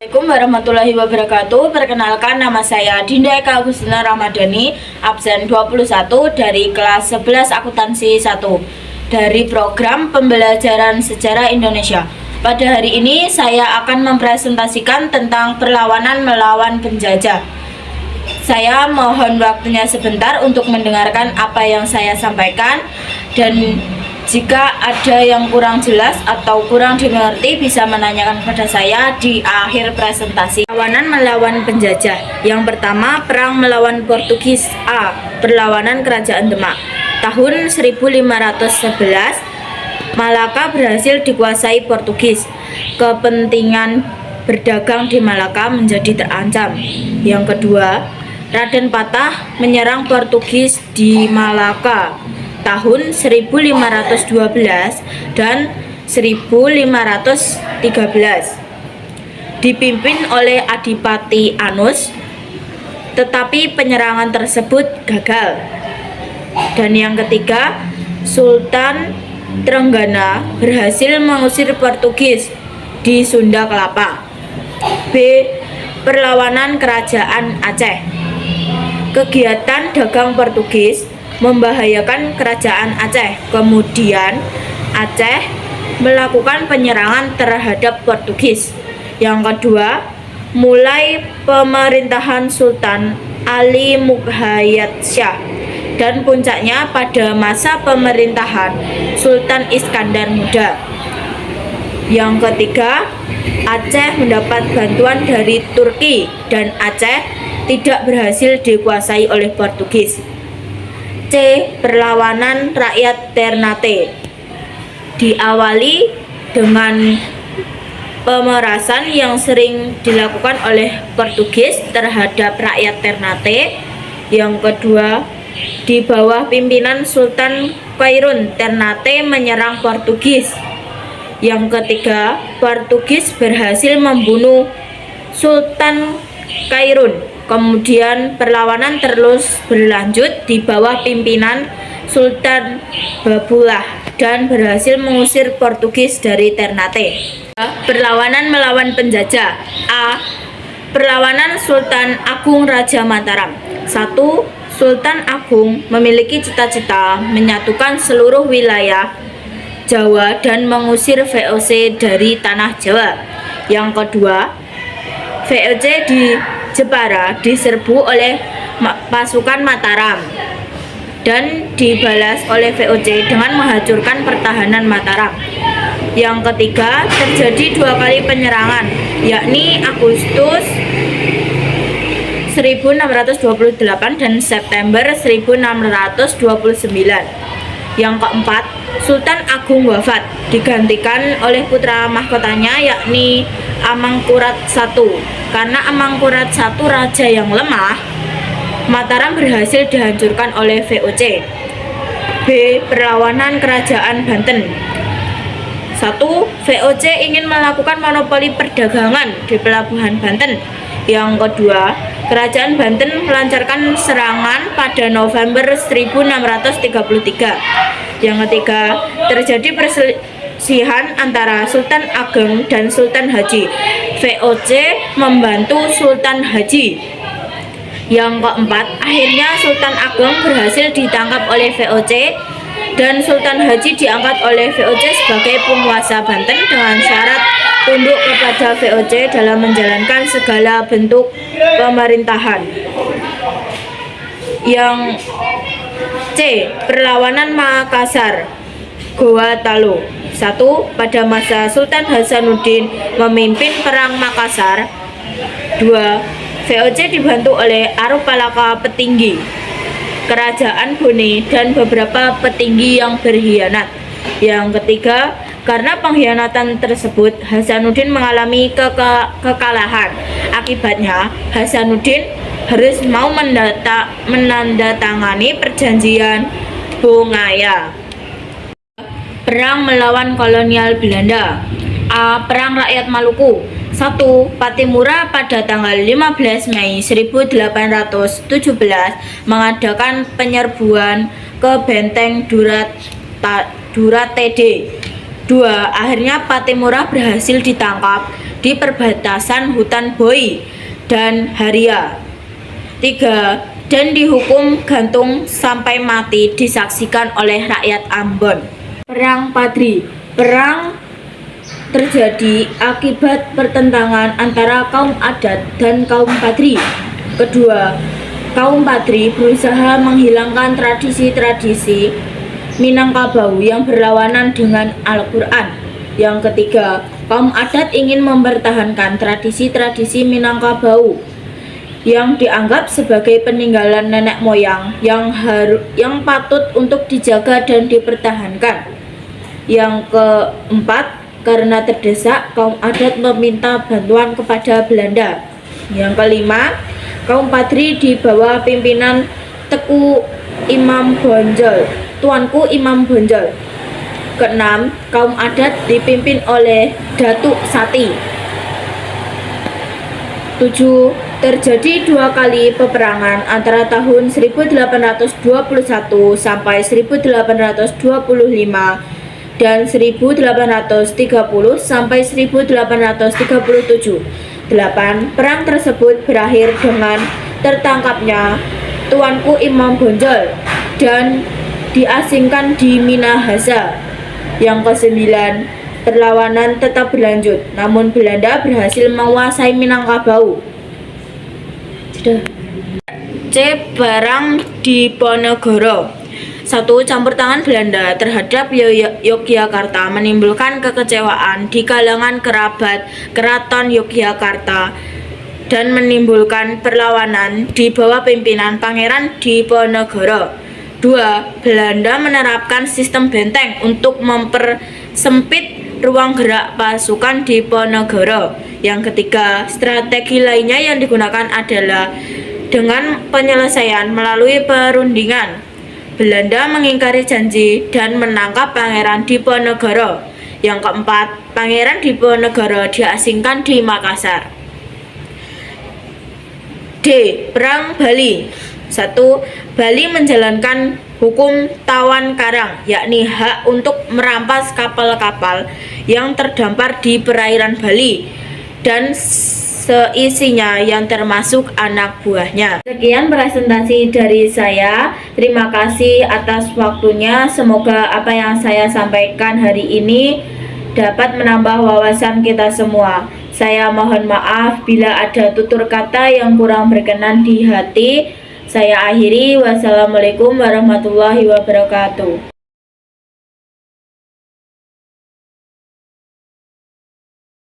Assalamualaikum warahmatullahi wabarakatuh. Perkenalkan, nama saya Dinda Eka Agustina Ramadhani, absen 21 dari kelas 11 akuntansi 1 dari program pembelajaran sejarah Indonesia. Pada hari ini saya akan mempresentasikan tentang perlawanan melawan penjajah. Saya mohon waktunya sebentar untuk mendengarkan apa yang saya sampaikan, dan jika ada yang kurang jelas atau kurang dimengerti bisa menanyakan kepada saya di akhir presentasi. Perlawanan melawan penjajah. Yang pertama, perang melawan Portugis. A. Perlawanan Kerajaan Demak. Tahun 1511, Malaka berhasil dikuasai Portugis. Kepentingan berdagang di Malaka menjadi terancam. Yang kedua, Raden Patah menyerang Portugis di Malaka tahun 1512 dan 1513, dipimpin oleh Adipati Anus, tetapi penyerangan tersebut gagal. Dan yang ketiga, Sultan Trenggana berhasil mengusir Portugis di Sunda Kelapa. B. Perlawanan Kerajaan Aceh. Kegiatan dagang Portugis membahayakan kerajaan Aceh. Kemudian Aceh melakukan penyerangan terhadap Portugis. Yang kedua, mulai pemerintahan Sultan Ali Mughayat Shah, dan puncaknya pada masa pemerintahan Sultan Iskandar Muda. Yang ketiga, Aceh mendapat bantuan dari Turki dan Aceh tidak berhasil dikuasai oleh Portugis. C. Perlawanan rakyat Ternate. Diawali dengan pemerasan yang sering dilakukan oleh Portugis terhadap rakyat Ternate. Yang kedua, di bawah pimpinan Sultan Quirón, Ternate menyerang Portugis. Yang ketiga, Portugis berhasil membunuh Sultan Quirón. Kemudian perlawanan terus berlanjut di bawah pimpinan Sultan Babullah dan berhasil mengusir Portugis dari Ternate. Perlawanan melawan penjajah. A. Perlawanan Sultan Agung Raja Mataram. 1. Sultan Agung memiliki cita-cita menyatukan seluruh wilayah Jawa dan mengusir VOC dari tanah Jawa. Yang kedua, VOC di Jepara diserbu oleh pasukan Mataram dan dibalas oleh VOC dengan menghancurkan pertahanan Mataram. Yang ketiga, terjadi 2 kali penyerangan, yakni Agustus 1628 dan September 1629. Yang keempat, Sultan Agung wafat, digantikan oleh putra mahkotanya, yakni Amangkurat I. Karena Amangkurat I raja yang lemah, Mataram berhasil dihancurkan oleh VOC. B. Perlawanan Kerajaan Banten. 1. VOC ingin melakukan monopoli perdagangan di pelabuhan Banten. Yang kedua, Kerajaan Banten melancarkan serangan pada November 1633. Yang ketiga, terjadi perselisihan antara Sultan Ageng dan Sultan Haji. VOC membantu Sultan Haji. Yang keempat, akhirnya Sultan Ageng berhasil ditangkap oleh VOC dan Sultan Haji diangkat oleh VOC sebagai penguasa Banten dengan syarat tunduk kepada VOC dalam menjalankan segala bentuk pemerintahan. Yang C. Perlawanan Makassar. Goa Talo. 1. Pada masa Sultan Hasanuddin memimpin perang Makassar. 2. VOC dibantu oleh Arupalaka Petinggi, Kerajaan Bone, dan beberapa petinggi yang berkhianat. Yang ketiga, karena pengkhianatan tersebut Hasanuddin mengalami kekalahan. Akibatnya Hasanuddin harus mau menandatangani perjanjian Bongaya. Perang melawan kolonial Belanda. A. Perang Rakyat Maluku. 1. Patimura pada tanggal 15 Mei 1817 mengadakan penyerbuan ke benteng Duratede. 2. Akhirnya Patimura berhasil ditangkap di perbatasan hutan Boi dan Haria. 3. Dan dihukum gantung sampai mati disaksikan oleh rakyat Ambon. Perang Padri. Perang terjadi akibat pertentangan antara kaum adat dan kaum Padri. Kedua, kaum Padri berusaha menghilangkan tradisi-tradisi Minangkabau yang berlawanan dengan Al-Quran. Yang ketiga, kaum adat ingin mempertahankan tradisi-tradisi Minangkabau yang dianggap sebagai peninggalan nenek moyang yang patut untuk dijaga dan dipertahankan. Yang keempat, karena terdesak, kaum adat meminta bantuan kepada Belanda. Yang kelima, kaum Padri di bawah pimpinan Tuanku Imam Bonjol. Keenam, kaum adat dipimpin oleh Datuk Sati. 7. Terjadi 2 kali peperangan antara tahun 1821 sampai 1825 dan 1830 sampai 1837. 8. Perang tersebut berakhir dengan tertangkapnya Tuanku Imam Bonjol dan diasingkan di Minahasa. Yang ke-9, perlawanan tetap berlanjut, namun Belanda berhasil menguasai Minangkabau. C. Perang Diponegoro. 1. Campur tangan Belanda terhadap Yogyakarta menimbulkan kekecewaan di kalangan kerabat Keraton Yogyakarta dan menimbulkan perlawanan di bawah pimpinan Pangeran Diponegoro. 2. Belanda menerapkan sistem benteng untuk mempersempit ruang gerak pasukan Diponegoro. Yang ketiga, strategi lainnya yang digunakan adalah dengan penyelesaian melalui perundingan. Belanda mengingkari janji dan menangkap Pangeran Diponegoro. Yang keempat, Pangeran Diponegoro diasingkan di Makassar. D. Perang Bali. 1. Bali menjalankan hukum tawan karang, yakni hak untuk merampas kapal-kapal yang terdampar di perairan Bali dan seisinya yang termasuk anak buahnya. Sekian presentasi dari saya. Terima kasih atas waktunya. Semoga apa yang saya sampaikan hari ini dapat menambah wawasan kita semua. Saya mohon maaf bila ada tutur kata yang kurang berkenan di hati. Saya akhiri. Wassalamualaikum warahmatullahi wabarakatuh.